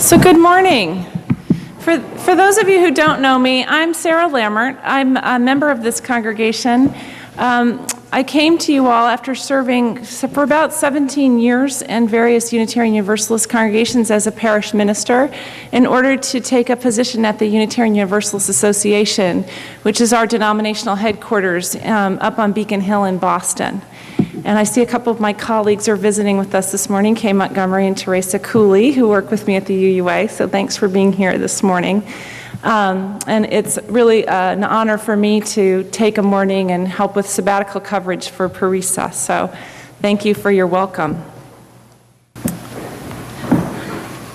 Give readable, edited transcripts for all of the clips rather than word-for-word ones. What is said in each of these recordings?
So good morning. For those of you who don't know me, I'm Sarah Lammert. I'm a member of this congregation. I came to you all after serving for about 17 years in various Unitarian Universalist congregations as a parish minister in order to take a position at the Unitarian Universalist Association, which is our denominational headquarters up on Beacon Hill in Boston. And I see a couple of my colleagues are visiting with us this morning, Kay Montgomery and Teresa Cooley, who work with me at the UUA, so thanks for being here this morning. And it's really an honor for me to take a morning and help with sabbatical coverage for Parisa, so thank you for your welcome.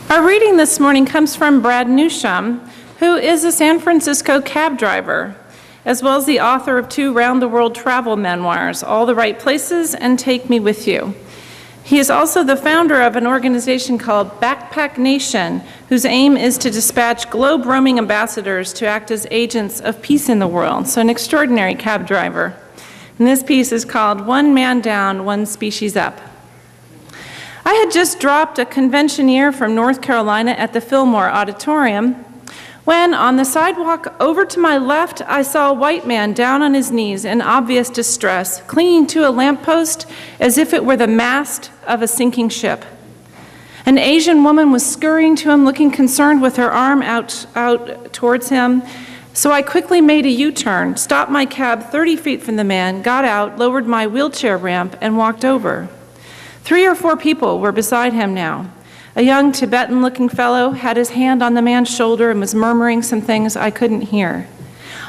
Our reading this morning comes from Brad Newsham, who is a San Francisco cab driver, as well as the author of 2 round-the-world travel memoirs, All the Right Places and Take Me With You. He is also the founder of an organization called Backpack Nation, whose aim is to dispatch globe-roaming ambassadors to act as agents of peace in the world, so an extraordinary cab driver. And this piece is called One Man Down, One Species Up. I had just dropped a conventioneer from North Carolina at the Fillmore Auditorium when, on the sidewalk over to my left, I saw a white man down on his knees in obvious distress, clinging to a lamppost as if it were the mast of a sinking ship. An Asian woman was scurrying to him, looking concerned with her arm out towards him. So I quickly made a U-turn, stopped my cab 30 feet from the man, got out, lowered my wheelchair ramp, and walked over. 3 or 4 people were beside him now. A young Tibetan-looking fellow had his hand on the man's shoulder and was murmuring some things I couldn't hear.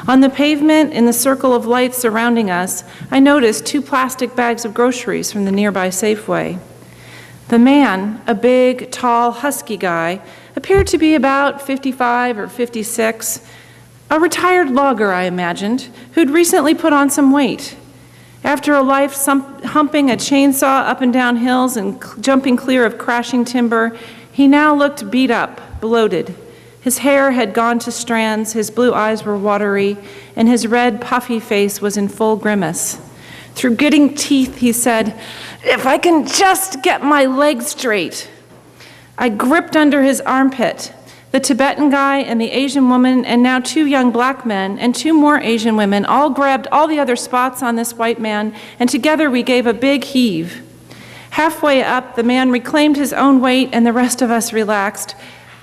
On the pavement, in the circle of lights surrounding us, I noticed 2 plastic bags of groceries from the nearby Safeway. The man, a big, tall, husky guy, appeared to be about 55 or 56, a retired logger, I imagined, who'd recently put on some weight. After a life humping a chainsaw up and down hills and jumping clear of crashing timber, he now looked beat up, bloated. His hair had gone to strands, his blue eyes were watery, and his red, puffy face was in full grimace. Through gritting teeth, he said, "If I can just get my legs straight." I gripped under his armpit. The Tibetan guy and the Asian woman and now 2 young black men and 2 more Asian women all grabbed all the other spots on this white man, and together we gave a big heave. Halfway up, the man reclaimed his own weight and the rest of us relaxed,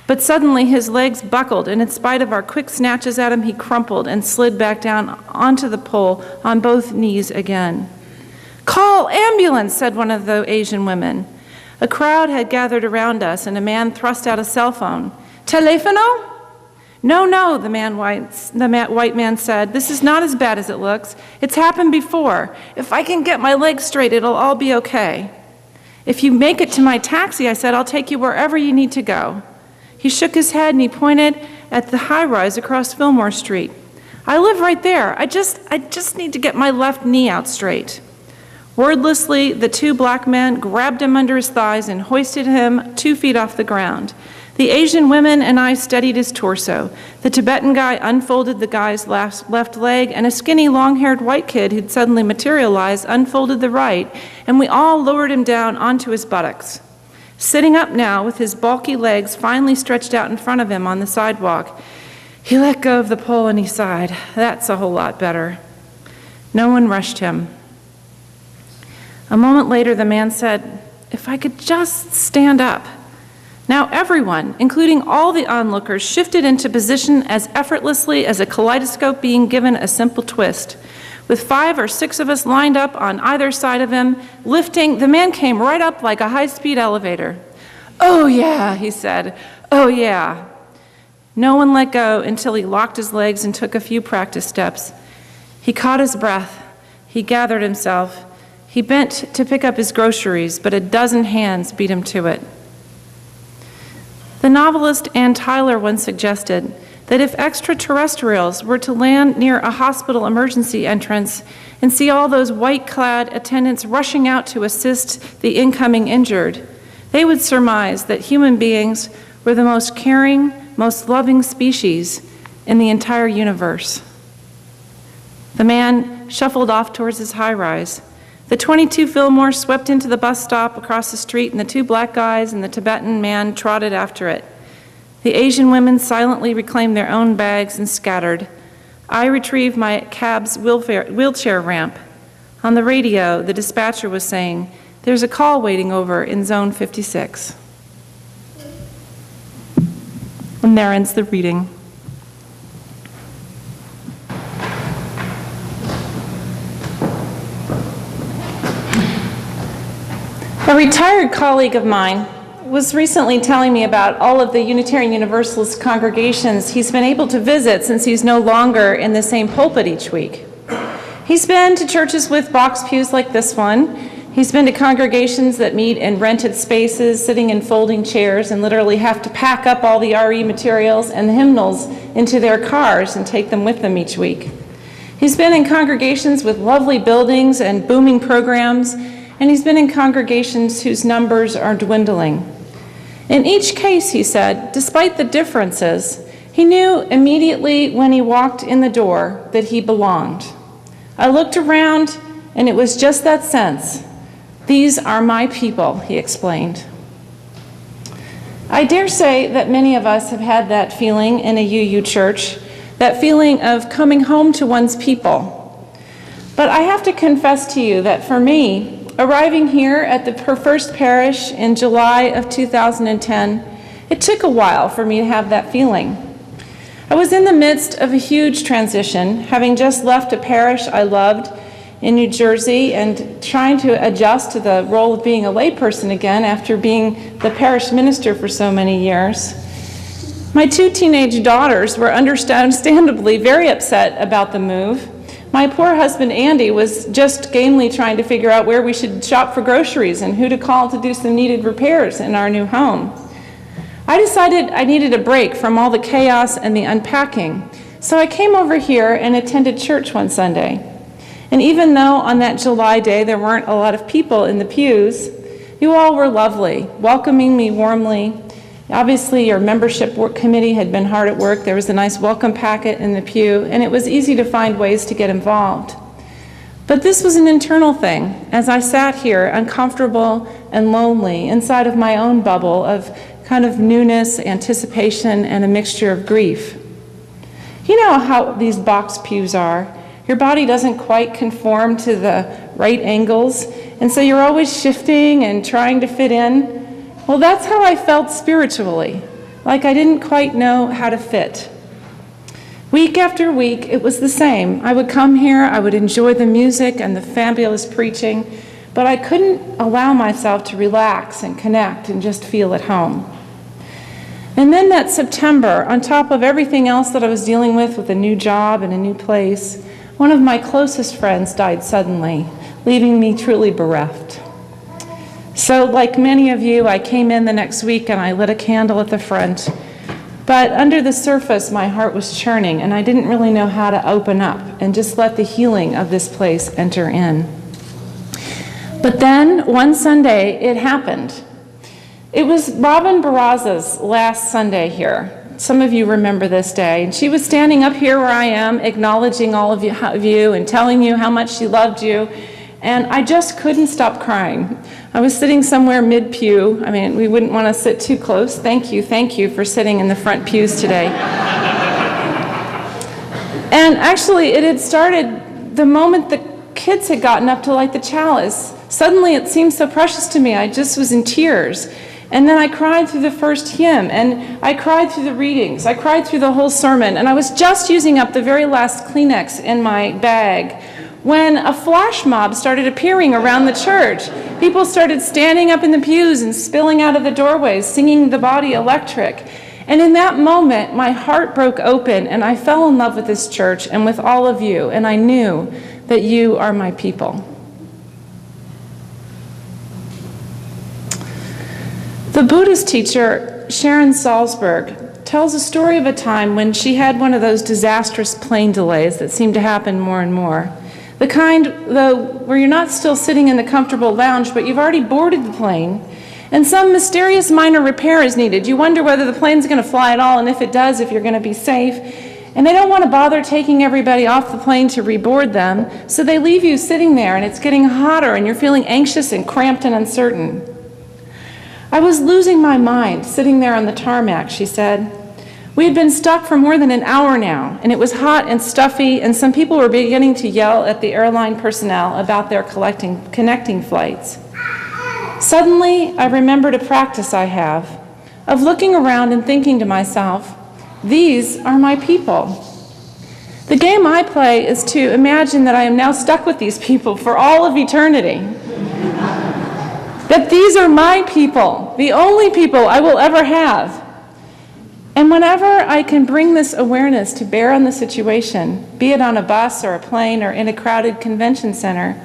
but suddenly his legs buckled, and in spite of our quick snatches at him, he crumpled and slid back down onto the pole on both knees again. "Call ambulance," said one of the Asian women. A crowd had gathered around us, and a man thrust out a cell phone. "Telefono?" No, the white man said. "This is not as bad as it looks. It's happened before. If I can get my legs straight, it'll all be okay." "If you make it to my taxi," I said, "I'll take you wherever you need to go." He shook his head and he pointed at the high-rise across Fillmore Street. "I live right there. I just need to get my left knee out straight." Wordlessly, the 2 black men grabbed him under his thighs and hoisted him 2 feet off the ground. The Asian women and I steadied his torso. The Tibetan guy unfolded the guy's left leg, and a skinny, long-haired white kid who'd suddenly materialized unfolded the right, and we all lowered him down onto his buttocks. Sitting up now, with his bulky legs finally stretched out in front of him on the sidewalk, he let go of the pole and he sighed. "That's a whole lot better." No one rushed him. A moment later, the man said, "If I could just stand up." Now everyone, including all the onlookers, shifted into position as effortlessly as a kaleidoscope being given a simple twist. With 5 or 6 of us lined up on either side of him, lifting, the man came right up like a high-speed elevator. "Oh yeah," he said, "oh yeah." No one let go until he locked his legs and took a few practice steps. He caught his breath. He gathered himself. He bent to pick up his groceries, but a dozen hands beat him to it. The novelist Ann Tyler once suggested that if extraterrestrials were to land near a hospital emergency entrance and see all those white-clad attendants rushing out to assist the incoming injured, they would surmise that human beings were the most caring, most loving species in the entire universe. The man shuffled off towards his high-rise. The 22 Fillmore swept into the bus stop across the street, and the 2 black guys and the Tibetan man trotted after it. The Asian women silently reclaimed their own bags and scattered. I retrieved my cab's wheelchair ramp. On the radio, the dispatcher was saying, "There's a call waiting over in zone 56. And there ends the reading. A retired colleague of mine was recently telling me about all of the Unitarian Universalist congregations he's been able to visit since he's no longer in the same pulpit each week. He's been to churches with box pews like this one. He's been to congregations that meet in rented spaces, sitting in folding chairs, and literally have to pack up all the RE materials and the hymnals into their cars and take them with them each week. He's been in congregations with lovely buildings and booming programs, and he's been in congregations whose numbers are dwindling. In each case, he said, despite the differences, he knew immediately when he walked in the door that he belonged. I looked around, and it was just that sense. These are my people, he explained. I dare say that many of us have had that feeling in a UU church, that feeling of coming home to one's people. But I have to confess to you that for me, arriving here at her first parish in July of 2010, it took a while for me to have that feeling. I was in the midst of a huge transition, having just left a parish I loved in New Jersey and trying to adjust to the role of being a layperson again after being the parish minister for so many years. My 2 teenage daughters were understandably very upset about the move. My poor husband, Andy, was just gamely trying to figure out where we should shop for groceries and who to call to do some needed repairs in our new home. I decided I needed a break from all the chaos and the unpacking, so I came over here and attended church one Sunday. And even though on that July day there weren't a lot of people in the pews, you all were lovely, welcoming me warmly. Obviously, your membership committee had been hard at work. There was a nice welcome packet in the pew, and it was easy to find ways to get involved. But this was an internal thing, as I sat here uncomfortable and lonely inside of my own bubble of kind of newness, anticipation, and a mixture of grief. You know how these box pews are. Your body doesn't quite conform to the right angles, and so you're always shifting and trying to fit in. Well, that's how I felt spiritually, like I didn't quite know how to fit. Week after week, it was the same. I would come here, I would enjoy the music and the fabulous preaching, but I couldn't allow myself to relax and connect and just feel at home. And then that September, on top of everything else that I was dealing with a new job and a new place, one of my closest friends died suddenly, leaving me truly bereft. So, like many of you, I came in the next week and I lit a candle at the front. But under the surface, my heart was churning, and I didn't really know how to open up and just let the healing of this place enter in. But then, one Sunday, it happened. It was Robin Barraza's last Sunday here. Some of you remember this day. And she was standing up here where I am, acknowledging all of you and telling you how much she loved you. And I just couldn't stop crying. I was sitting somewhere mid-pew. I mean, we wouldn't want to sit too close. Thank you for sitting in the front pews today. And actually, it had started the moment the kids had gotten up to light the chalice. Suddenly, it seemed so precious to me. I just was in tears. And then I cried through the first hymn, and I cried through the readings. I cried through the whole sermon, and I was just using up the very last Kleenex in my bag when a flash mob started appearing around the church. People started standing up in the pews and spilling out of the doorways, singing The Body Electric. And in that moment, my heart broke open, and I fell in love with this church and with all of you, and I knew that you are my people. The Buddhist teacher, Sharon Salzberg, tells a story of a time when she had one of those disastrous plane delays that seem to happen more and more. The kind, though, where you're not still sitting in the comfortable lounge, but you've already boarded the plane, and some mysterious minor repair is needed. You wonder whether the plane's going to fly at all, and if it does, if you're going to be safe. And they don't want to bother taking everybody off the plane to reboard them, so they leave you sitting there, and it's getting hotter, and you're feeling anxious and cramped and uncertain. I was losing my mind sitting there on the tarmac, she said. We had been stuck for more than an hour now, and it was hot and stuffy, and some people were beginning to yell at the airline personnel about their connecting flights. Suddenly, I remembered a practice I have of looking around and thinking to myself, these are my people. The game I play is to imagine that I am now stuck with these people for all of eternity. That these are my people, the only people I will ever have. And whenever I can bring this awareness to bear on the situation, be it on a bus or a plane or in a crowded convention center,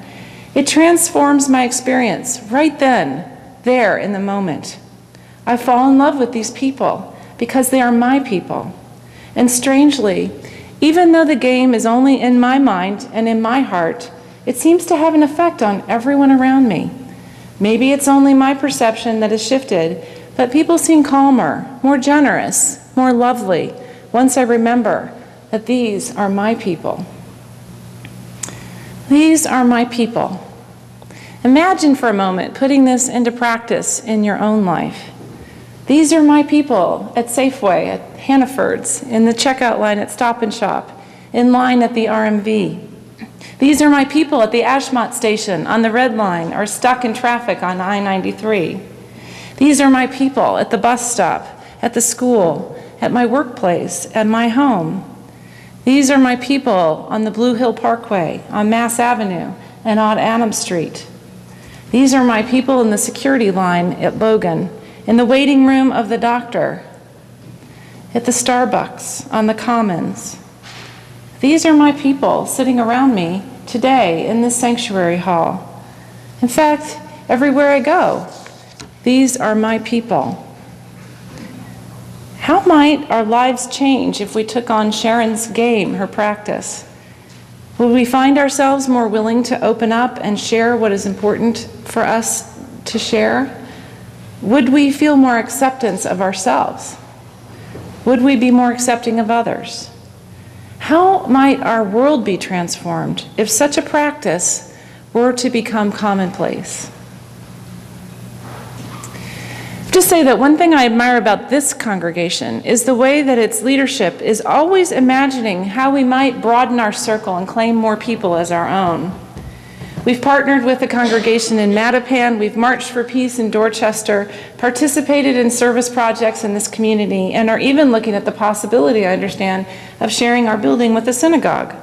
it transforms my experience right then, there in the moment. I fall in love with these people because they are my people. And strangely, even though the game is only in my mind and in my heart, it seems to have an effect on everyone around me. Maybe it's only my perception that has shifted, but people seem calmer, more generous, more lovely, once I remember that these are my people. These are my people. Imagine for a moment putting this into practice in your own life. These are my people at Safeway, at Hannaford's, in the checkout line at Stop and Shop, in line at the RMV. These are my people at the Ashmont station, on the Red Line, or stuck in traffic on I-93. These are my people at the bus stop, at the school, at my workplace, at my home. These are my people on the Blue Hill Parkway, on Mass Avenue, and on Adams Street. These are my people in the security line at Logan, in the waiting room of the doctor, at the Starbucks, on the Commons. These are my people sitting around me today in this sanctuary hall. In fact, everywhere I go, these are my people. How might our lives change if we took on Sharon's game, her practice? Would we find ourselves more willing to open up and share what is important for us to share? Would we feel more acceptance of ourselves? Would we be more accepting of others? How might our world be transformed if such a practice were to become commonplace? Just say that one thing I admire about this congregation is the way that its leadership is always imagining how we might broaden our circle and claim more people as our own. We've partnered with the congregation in Mattapan, we've marched for peace in Dorchester, participated in service projects in this community, and are even looking at the possibility, I understand, of sharing our building with the synagogue.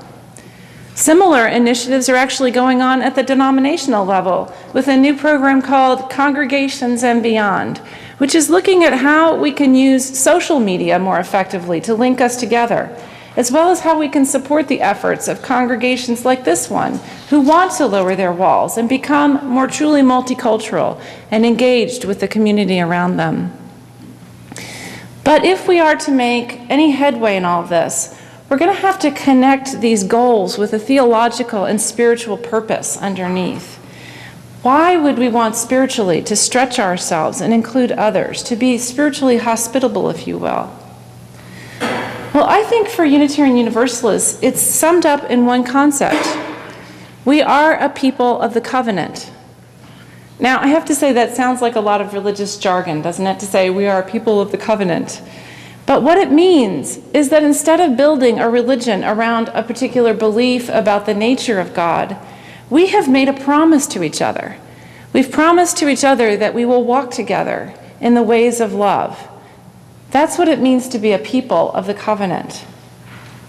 Similar initiatives are actually going on at the denominational level with a new program called Congregations and Beyond, which is looking at how we can use social media more effectively to link us together, as well as how we can support the efforts of congregations like this one who want to lower their walls and become more truly multicultural and engaged with the community around them. But if we are to make any headway in all of this, we're going to have to connect these goals with a theological and spiritual purpose underneath. Why would we want spiritually to stretch ourselves and include others, to be spiritually hospitable, if you will? Well, I think for Unitarian Universalists, it's summed up in one concept. We are a people of the covenant. Now, I have to say that sounds like a lot of religious jargon, doesn't it, to say we are a people of the covenant? But what it means is that instead of building a religion around a particular belief about the nature of God, we have made a promise to each other. We've promised to each other that we will walk together in the ways of love. That's what it means to be a people of the covenant.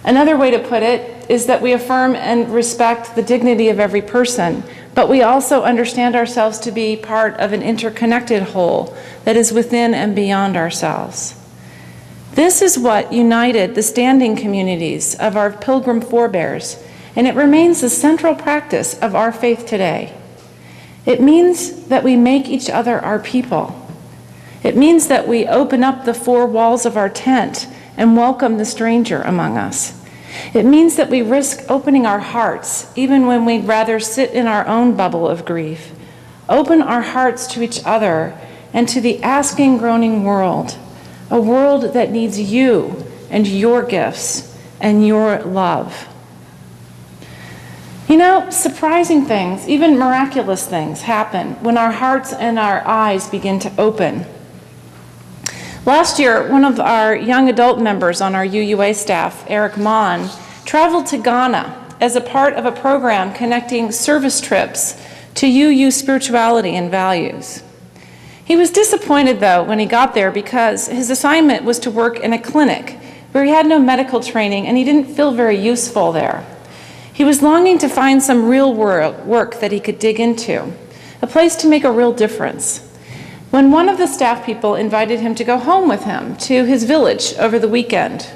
Another way to put it is that we affirm and respect the dignity of every person, but we also understand ourselves to be part of an interconnected whole that is within and beyond ourselves. This is what united the standing communities of our pilgrim forebears, and it remains the central practice of our faith today. It means that we make each other our people. It means that we open up the four walls of our tent and welcome the stranger among us. It means that we risk opening our hearts even when we'd rather sit in our own bubble of grief. Open our hearts to each other and to the asking, groaning world, a world that needs you and your gifts and your love. You know, surprising things, even miraculous things, happen when our hearts and our eyes begin to open. Last year, one of our young adult members on our UUA staff, Eric Mon, traveled to Ghana as a part of a program connecting service trips to UU spirituality and values. He was disappointed, though, when he got there because his assignment was to work in a clinic where he had no medical training and he didn't feel very useful there. He was longing to find some real work that he could dig into, a place to make a real difference. When one of the staff people invited him to go home with him to his village over the weekend,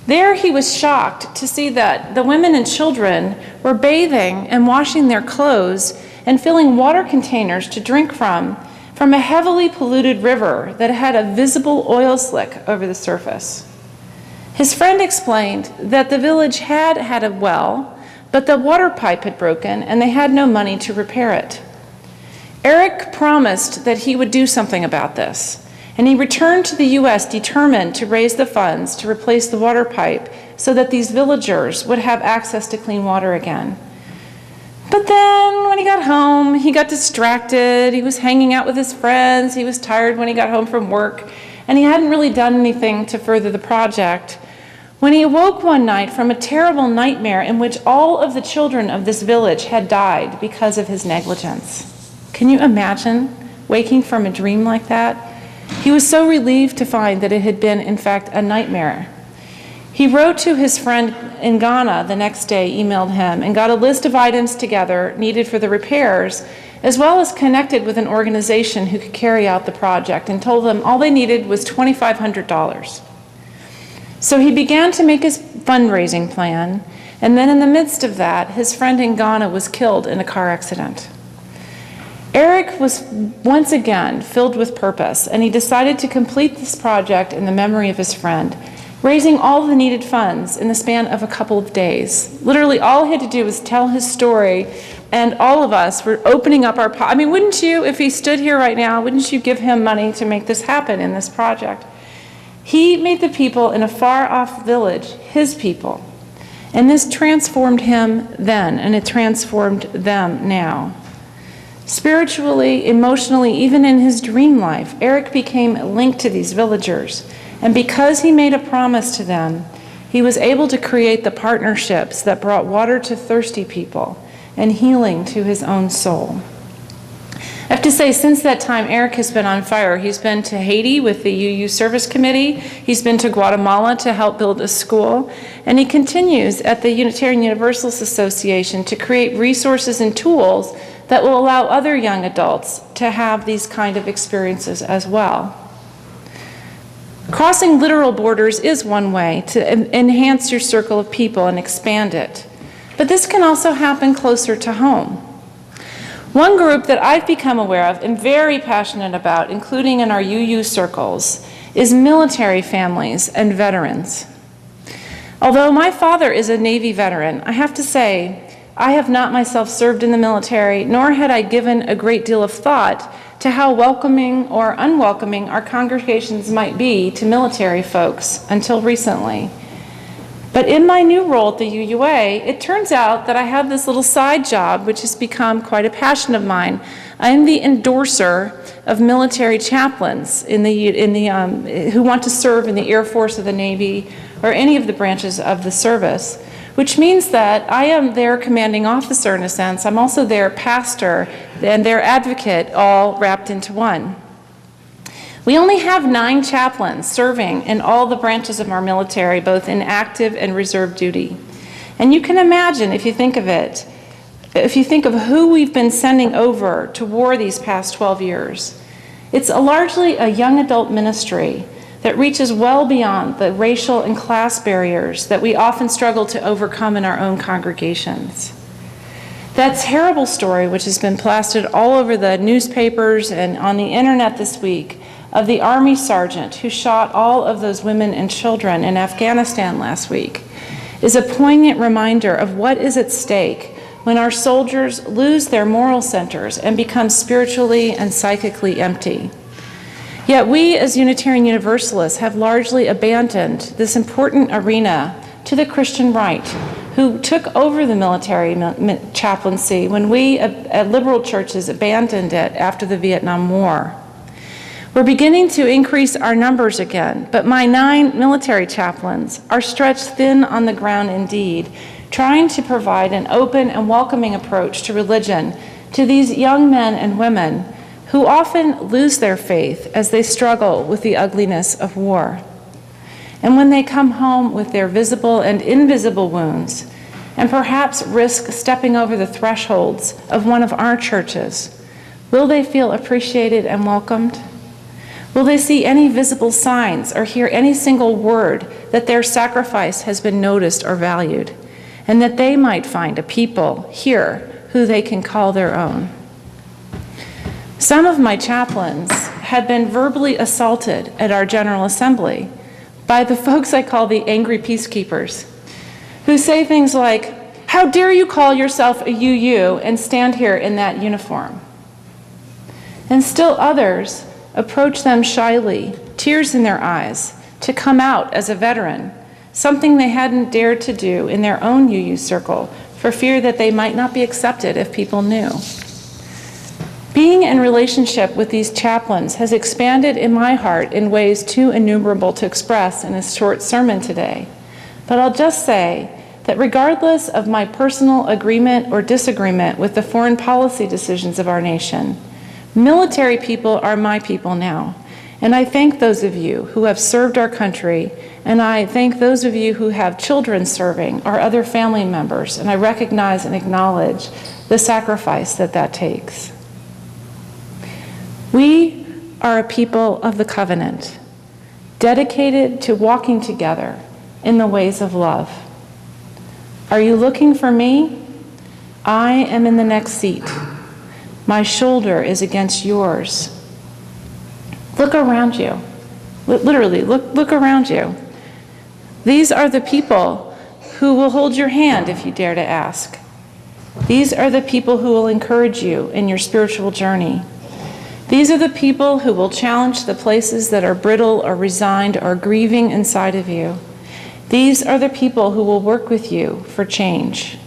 there he was shocked to see that the women and children were bathing and washing their clothes and filling water containers to drink from a heavily polluted river that had a visible oil slick over the surface. His friend explained that the village had a well, but the water pipe had broken and they had no money to repair it. Eric promised that he would do something about this, and he returned to the U.S. determined to raise the funds to replace the water pipe so that these villagers would have access to clean water again. But then when he got home, he got distracted, he was hanging out with his friends, he was tired when he got home from work, and he hadn't really done anything to further the project. When he awoke one night from a terrible nightmare in which all of the children of this village had died because of his negligence. Can you imagine waking from a dream like that? He was so relieved to find that it had been, in fact, a nightmare. He wrote to his friend in Ghana the next day, emailed him, and got a list of items together needed for the repairs, as well as connected with an organization who could carry out the project, and told them all they needed was $2,500. So he began to make his fundraising plan, and then in the midst of that, his friend in Ghana was killed in a car accident. Eric was once again filled with purpose, and he decided to complete this project in the memory of his friend, raising all the needed funds in the span of a couple of days. Literally, all he had to do was tell his story, and all of us were opening up our I mean, wouldn't you, if he stood here right now, wouldn't you give him money to make this happen in this project? He made the people in a far-off village his people, and this transformed him then, and it transformed them now. Spiritually, emotionally, even in his dream life, Eric became linked to these villagers, and because he made a promise to them, he was able to create the partnerships that brought water to thirsty people and healing to his own soul. I have to say, since that time, Eric has been on fire. He's been to Haiti with the UU Service Committee. He's been to Guatemala to help build a school. And he continues at the Unitarian Universalist Association to create resources and tools that will allow other young adults to have these kind of experiences as well. Crossing literal borders is one way to enhance your circle of people and expand it. But this can also happen closer to home. One group that I've become aware of and very passionate about, including in our UU circles, is military families and veterans. Although my father is a Navy veteran, I have to say, I have not myself served in the military, nor had I given a great deal of thought to how welcoming or unwelcoming our congregations might be to military folks until recently. But in my new role at the UUA, it turns out that I have this little side job which has become quite a passion of mine. I am the endorser of military chaplains who want to serve in the Air Force or the Navy or any of the branches of the service, which means that I am their commanding officer in a sense. I'm also their pastor and their advocate, all wrapped into one. We only have 9 chaplains serving in all the branches of our military, both in active and reserve duty. And you can imagine, if you think of it, if you think of who we've been sending over to war these past 12 years, it's largely a young adult ministry that reaches well beyond the racial and class barriers that we often struggle to overcome in our own congregations. That terrible story, which has been plastered all over the newspapers and on the internet this week, of the Army sergeant who shot all of those women and children in Afghanistan last week, is a poignant reminder of what is at stake when our soldiers lose their moral centers and become spiritually and psychically empty. Yet we, as Unitarian Universalists, have largely abandoned this important arena to the Christian right, who took over the military chaplaincy when we at liberal churches abandoned it after the Vietnam War. We're beginning to increase our numbers again, but my 9 military chaplains are stretched thin on the ground indeed, trying to provide an open and welcoming approach to religion to these young men and women who often lose their faith as they struggle with the ugliness of war. And when they come home with their visible and invisible wounds, and perhaps risk stepping over the thresholds of one of our churches, will they feel appreciated and welcomed? Will they see any visible signs or hear any single word that their sacrifice has been noticed or valued, and that they might find a people here who they can call their own? Some of my chaplains had been verbally assaulted at our General Assembly by the folks I call the angry peacekeepers, who say things like, "How dare you call yourself a UU and stand here in that uniform?" And still others approach them shyly, tears in their eyes, to come out as a veteran, something they hadn't dared to do in their own UU circle for fear that they might not be accepted if people knew. Being in relationship with these chaplains has expanded in my heart in ways too innumerable to express in a short sermon today. But I'll just say that regardless of my personal agreement or disagreement with the foreign policy decisions of our nation, military people are my people now. And I thank those of you who have served our country, and I thank those of you who have children serving or other family members, and I recognize and acknowledge the sacrifice that that takes. We are a people of the covenant, dedicated to walking together in the ways of love. Are you looking for me? I am in the next seat. My shoulder is against yours. Look around you. Literally, look around you. These are the people who will hold your hand if you dare to ask. These are the people who will encourage you in your spiritual journey. These are the people who will challenge the places that are brittle or resigned or grieving inside of you. These are the people who will work with you for change.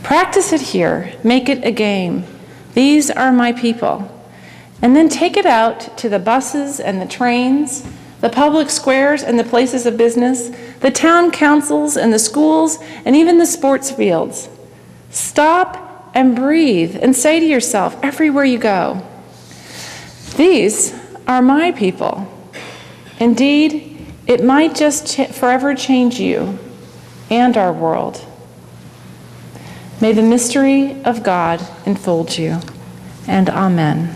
Practice it here. Make it a game. These are my people. And then take it out to the buses and the trains, the public squares and the places of business, the town councils and the schools, and even the sports fields. Stop and breathe and say to yourself everywhere you go, these are my people. Indeed, it might just forever change you and our world. May the mystery of God enfold you, and amen.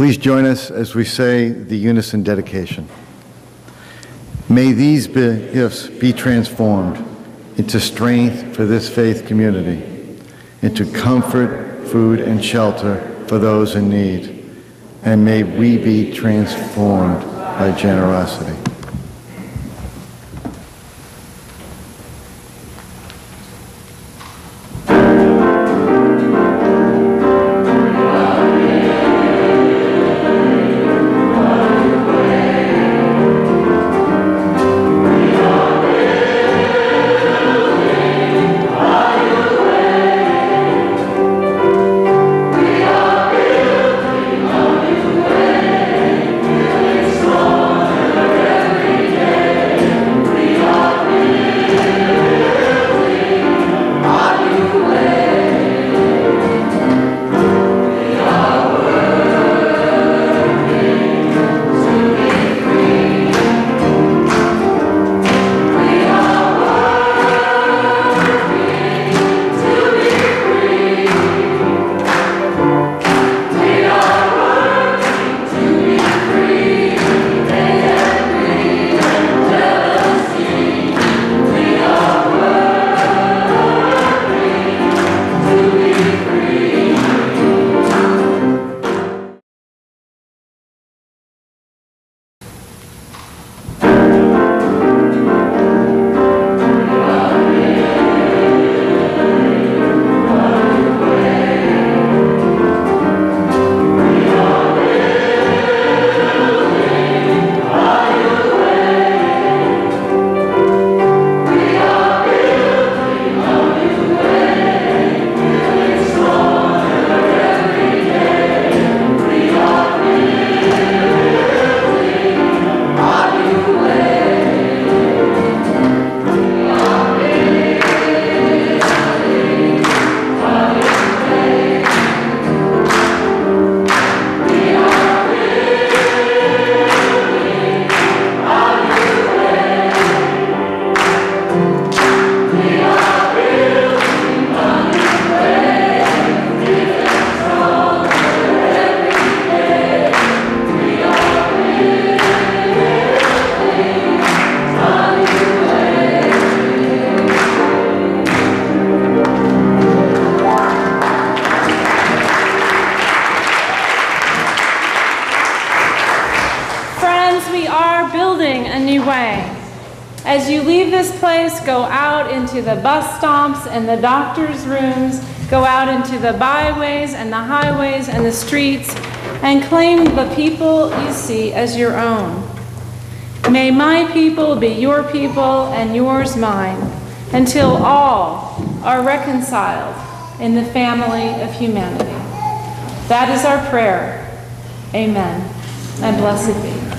Please join us as we say the unison dedication. May these gifts be transformed into strength for this faith community, into comfort, food, and shelter for those in need, and may we be transformed by generosity. As you leave this place, go out into the bus stops and the doctor's rooms, go out into the byways and the highways and the streets, and claim the people you see as your own. May my people be your people and yours mine, until all are reconciled in the family of humanity. That is our prayer. Amen. And blessed be.